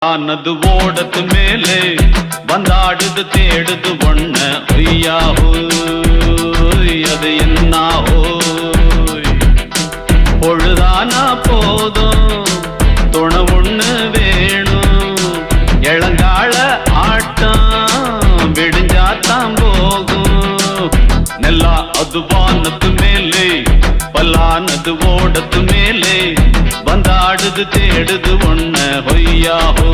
ஆனது ஓடத்து மேலே வந்தாடுது தேடுது ஒண்ண ஐயாஹோ அது என்னாஹோ பொழுதானா போதும் துணை ஒண்ணு வேணும் இளங்கால ஆட்டம் விடிஞ்சாத்தான் போகும் நெல்லா அது வானத்து மேலே பல்லானது ஓடத்து மேலே வந்தாடுது தேடுது ஒண்ண ஹொய்யாஹோ